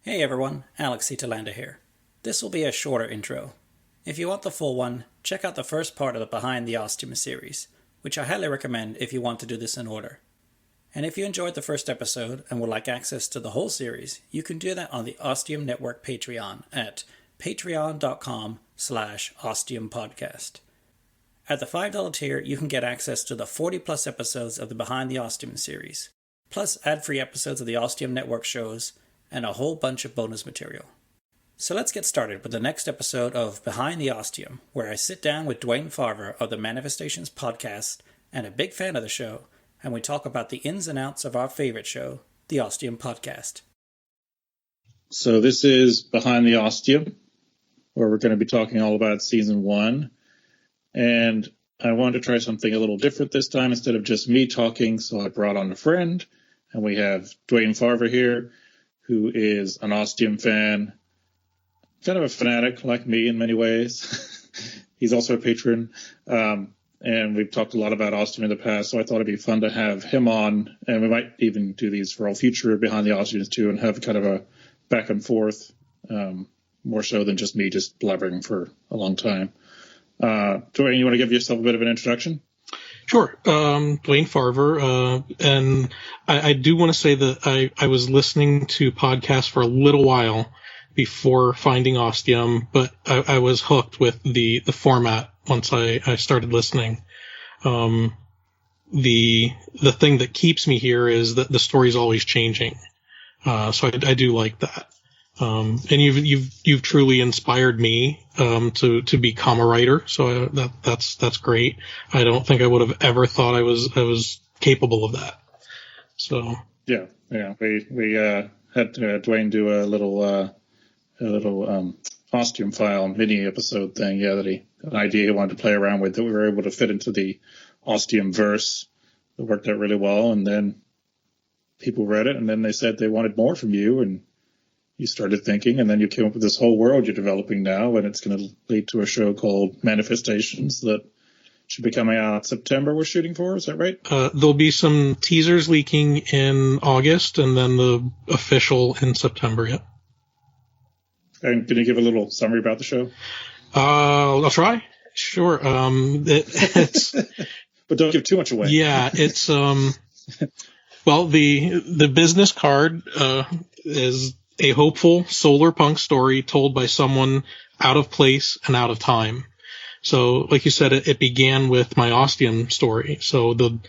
Hey everyone, Alex Italanda here. This will be a shorter intro. If you want the full one, check out the first part of the Behind the Ostium series, which I highly recommend if you want to do this in order. And if you enjoyed the first episode and would like access to the whole series, you can do that on the Ostium Network Patreon at patreon.com/ostiumpodcast. At the $5 tier, you can get access to the 40 plus episodes of the Behind the Ostium series, plus ad-free episodes of the Ostium Network shows, and a whole bunch of bonus material. So let's get started with the next episode of Behind the Ostium, where I sit down with Dwayne Farver of the Manifestations podcast and a big fan of the show, and we talk about the ins and outs of our favorite show, the Ostium podcast. So this is Behind the Ostium, where we're going to be talking all about season 1. And I wanted to try something a little different this time instead of just me talking, so I brought on a friend, and we have Dwayne Farver here, who is an Ostium fan, kind of a fanatic like me in many ways. He's also a patron, and we've talked a lot about Ostium in the past, so I thought it'd be fun to have him on, and we might even do these for all future Behind the Ostiums too, and have kind of a back and forth, more so than just me just blabbering for a long time. Dwayne, you want to give yourself a bit of an introduction? Sure. Dwayne Farver. And I do want to say that I was listening to podcasts for a little while before finding Ostium, but I was hooked with the format once I started listening. The thing that keeps me here is that the story's always changing. So I do like that. And you've truly inspired me to become a writer, so that's great. I don't think I would have ever thought I was capable of that. So yeah, we had Dwayne do a little Ostium file mini episode thing. Yeah, that an idea he wanted to play around with that we were able to fit into the Ostium verse. It worked out really well, and then people read it, and then they said they wanted more from you, and you started thinking, and then you came up with this whole world you're developing now, and it's going to lead to a show called Manifestations that should be coming out September. We're shooting for, is that right? There'll be some teasers leaking in August, and then the official in September. Yeah. And can you give a little summary about the show? I'll try. Sure. It's but don't give too much away. Yeah, it's well, the business card is a hopeful solar punk story told by someone out of place and out of time. So, like you said, it began with my Ostium story. So the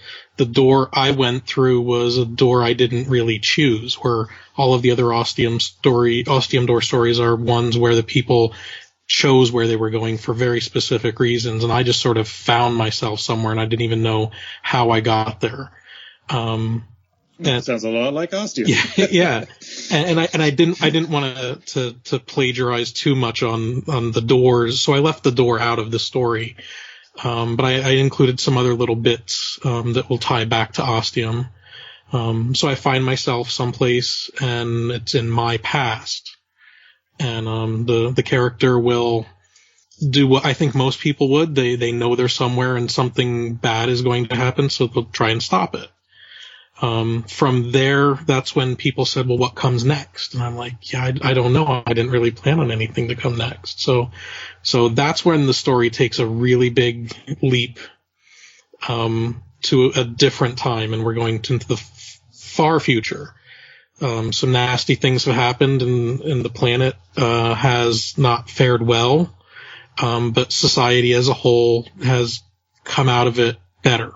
door I went through was a door I didn't really choose, where all of the other Ostium door stories are ones where the people chose where they were going for very specific reasons, and I just sort of found myself somewhere, and I didn't even know how I got there. That sounds a lot like Ostium. Yeah. And I didn't want to plagiarize too much on the doors, so I left the door out of the story. But I included some other little bits that will tie back to Ostium. So I find myself someplace, and it's in my past, and the character will do what I think most people would. They know they're somewhere and something bad is going to happen, so they'll try and stop it. From there, that's when people said, well, what comes next? And I'm like, yeah, I don't know. I didn't really plan on anything to come next. So that's when the story takes a really big leap, to a different time, and we're going into the far future. Some nasty things have happened, and the planet, has not fared well. But society as a whole has come out of it better.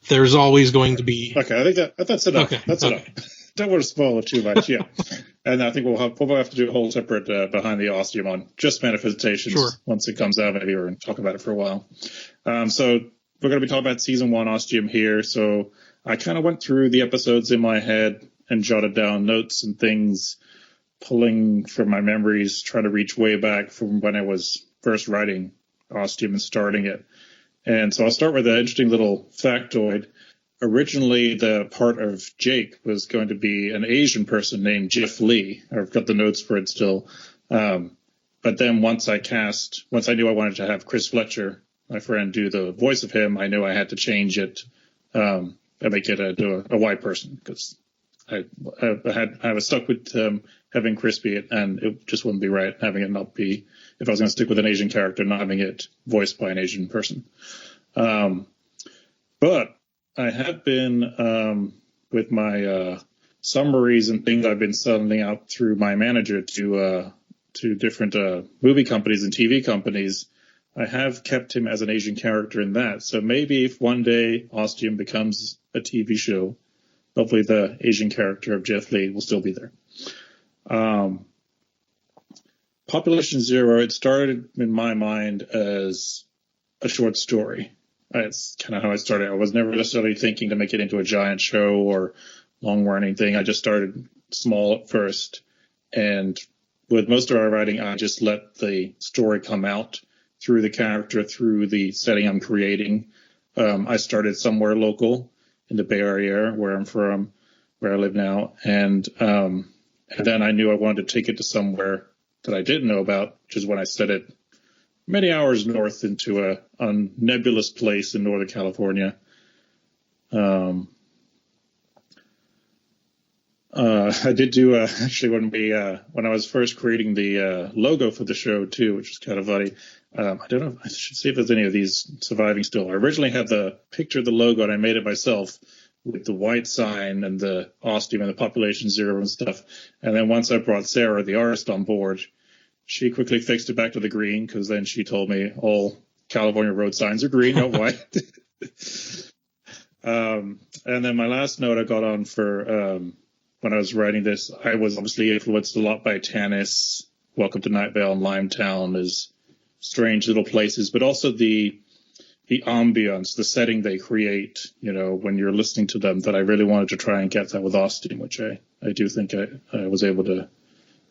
There's always going to be. Okay, I think that's enough. Okay, that's enough. Don't want to spoil it too much. Yeah, and I think we'll have to do a whole separate Behind the Ostium on just Manifestations once it comes out, maybe, or talk about it for a while. So we're going to be talking about season 1 Ostium here. So I kind of went through the episodes in my head and jotted down notes and things, pulling from my memories, trying to reach way back from when I was first writing Ostium and starting it. And so I'll start with an interesting little factoid. Originally, the part of Jake was going to be an Asian person named Jeff Lee. I've got the notes for it still. But then once I knew I wanted to have Chris Fletcher, my friend, do the voice of him, I knew I had to change it and make it a white person, because I was stuck with having Chris be it, and it just wouldn't be right having it not be, if I was going to stick with an Asian character, not having it voiced by an Asian person. But I have been, with my summaries and things I've been sending out through my manager to different movie companies and TV companies, I have kept him as an Asian character in that. So maybe if one day Ostium becomes a TV show, hopefully the Asian character of Jet Li will still be there. Population Zero, it started in my mind as a short story. That's kind of how I started. I was never necessarily thinking to make it into a giant show or long-running thing. I just started small at first. And with most of our writing, I just let the story come out through the character, through the setting I'm creating. I started somewhere local in the Bay Area, where I'm from, where I live now. And then I knew I wanted to take it to somewhere that I didn't know about, which is when I set it many hours north into a nebulous place in Northern California. I did do actually when I was first creating the logo for the show too, which is kind of funny. I don't know. I should see if there's any of these surviving still. I originally had the picture of the logo, and I made it myself with the white sign and the Ostium and the Population Zero and stuff. And then once I brought Sarah, the artist, on board, she quickly fixed it back to the green, because then she told me all California road signs are green, not white. And then my last note I got on for when I was writing this, I was obviously influenced a lot by Tanis, Welcome to Night Vale, and Limetown as strange little places, but also the ambience, the setting they create, when you're listening to them, that I really wanted to try and get that with Ostium, which I do think I was able to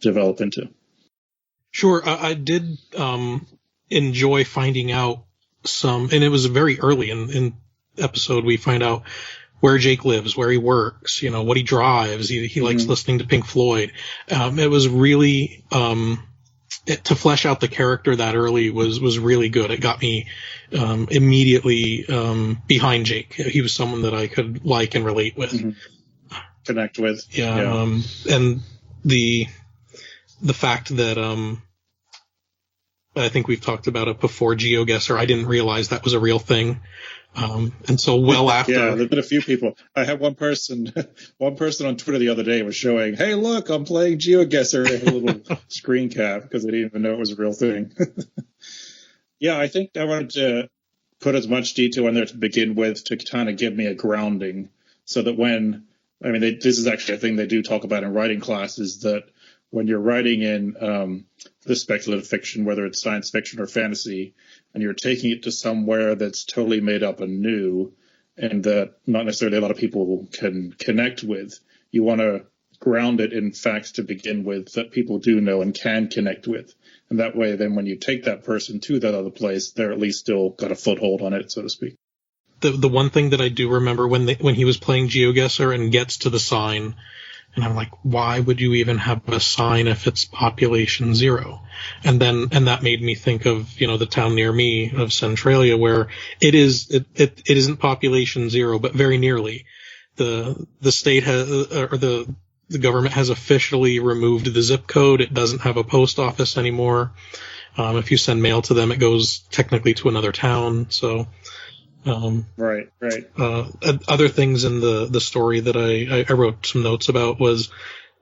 develop into. Sure. I did enjoy finding out and it was very early in episode, we find out where Jake lives, where he works, what he drives. He likes listening to Pink Floyd. It was really, to flesh out the character that early was really good. It got me immediately behind Jake. He was someone that I could like and relate with. Mm-hmm. Connect with. Yeah. And the fact that I think we've talked about it before, GeoGuessr, I didn't realize that was a real thing. And so after. Yeah, there's been a few people. I had one person on Twitter the other day was showing, hey, look, I'm playing GeoGuessr, a little screen cap, because they didn't even know it was a real thing. Yeah, I think I wanted to put as much detail in there to begin with to kind of give me a grounding, so that this is actually a thing they do talk about in writing classes, that when you're writing in the speculative fiction, whether it's science fiction or fantasy, and you're taking it to somewhere that's totally made up and new, and that not necessarily a lot of people can connect with, you want to ground it in facts to begin with that people do know and can connect with. And that way, then when you take that person to that other place, they're at least still got a foothold on it, so to speak. The one thing that I do remember when he was playing GeoGuessr and gets to the sign, and I'm like, why would you even have a sign if it's population zero? And that made me think of, the town near me of Centralia, where it isn't population zero, but very nearly. The state has, or the government has officially removed the zip code. It doesn't have a post office anymore. If you send mail to them, it goes technically to another town. So, right. Other things in the story that I wrote some notes about was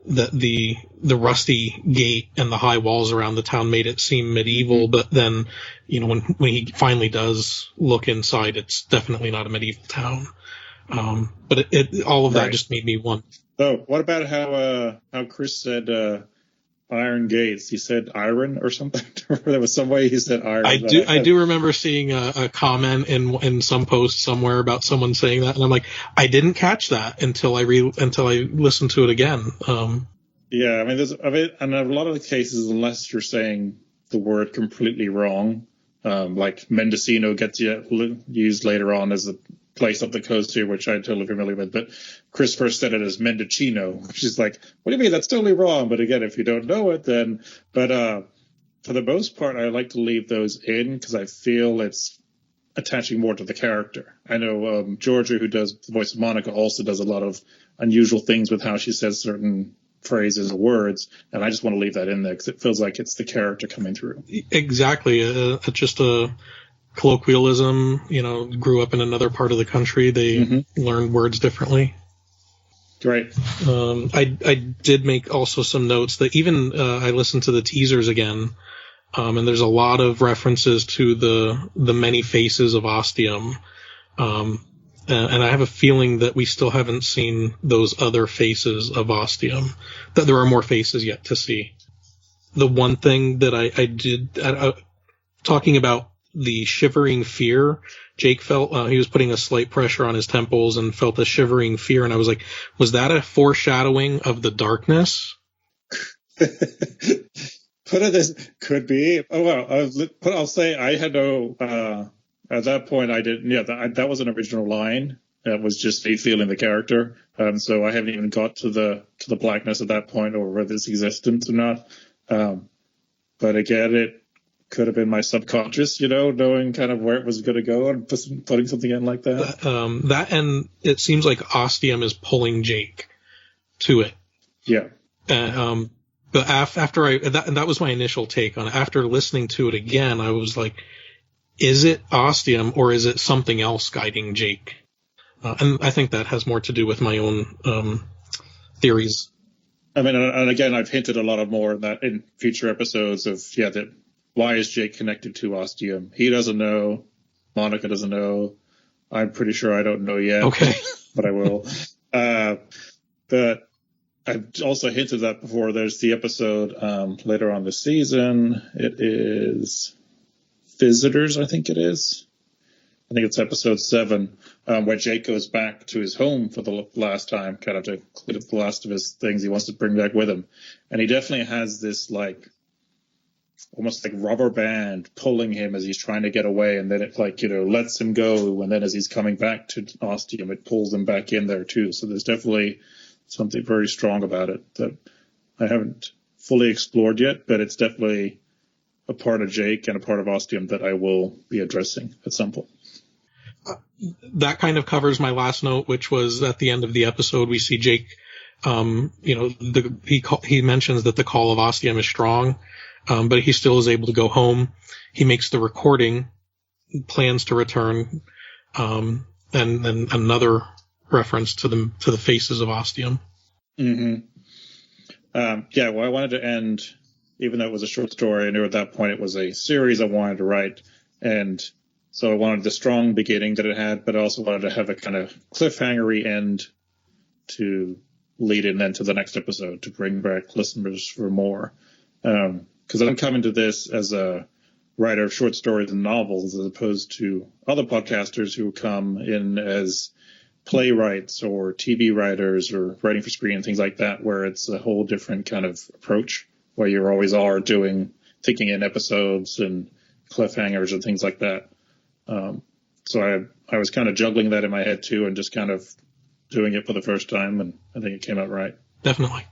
that the rusty gate and the high walls around the town made it seem medieval, but then, when he finally does look inside, it's definitely not a medieval town. But all of that just made me want. Oh, what about how Chris said, Iron Gates? He said iron or something. There was some way he said iron. I do remember seeing a comment in some post somewhere about someone saying that, and I'm like, I didn't catch that until I listened to it again. Yeah, and a lot of the cases, unless you're saying the word completely wrong, like Mendocino gets used later on as a place up the coast here, which I'm totally familiar with, but Chris first said it as Mendocino, which is like, what do you mean? That's totally wrong. But again, if you don't know it, then, but for the most part, I like to leave those in because I feel it's attaching more to the character. I know Georgia, who does the voice of Monica, also does a lot of unusual things with how she says certain phrases or words, and I just want to leave that in there because it feels like it's the character coming through. Exactly. Just a colloquialism, grew up in another part of the country. They learned words differently. Great. I did make also some notes that even I listened to the teasers again, and there's a lot of references to the many faces of Ostium. And I have a feeling that we still haven't seen those other faces of Ostium, that there are more faces yet to see. The one thing that I did, talking about the shivering fear, Jake felt he was putting a slight pressure on his temples and felt a shivering fear. And I was like, was that a foreshadowing of the darkness? Could be. Oh, well, I'll say I had no... At that point, I didn't. Yeah, that was an original line. That was just me feeling the character. So I haven't even got to the blackness at that point, or whether it's existence or not. But again, it could have been my subconscious, knowing kind of where it was going to go and putting something in like that. That, and it seems like Ostium is pulling Jake to it. Yeah. But after that was my initial take on it. After listening to it again, I was like, is it Ostium or is it something else guiding Jake? And I think that has more to do with my own theories. I mean, and again, I've hinted a lot more of that in future episodes of, that why is Jake connected to Ostium? He doesn't know. Monica doesn't know. I'm pretty sure I don't know yet. Okay. But I will. But I've also hinted that before. There's the episode later on this season. It is Visitors, I think it is. I think it's episode 7, where Jake goes back to his home for the last time, kind of to clean up the last of his things he wants to bring back with him. And he definitely has this, almost like rubber band pulling him as he's trying to get away. And then it, lets him go. And then as he's coming back to Ostium, it pulls him back in there, too. So there's definitely something very strong about it that I haven't fully explored yet, but it's definitely a part of Jake and a part of Ostium that I will be addressing at some point. That kind of covers my last note, which was at the end of the episode, we see Jake, he mentions that the call of Ostium is strong, but he still is able to go home. He makes the recording, plans to return, and another reference to the faces of Ostium. Mm-hmm. Well, I wanted to end, even though it was a short story, I knew at that point it was a series I wanted to write. And so I wanted the strong beginning that it had, but I also wanted to have a kind of cliffhanger-y end to lead in then to the next episode to bring back listeners for more. Because I'm coming to this as a writer of short stories and novels as opposed to other podcasters who come in as playwrights or TV writers or writing for screen and things like that, where it's a whole different kind of approach, where you always are thinking in episodes and cliffhangers and things like that. So I was kind of juggling that in my head too, and just kind of doing it for the first time, and I think it came out right. Definitely.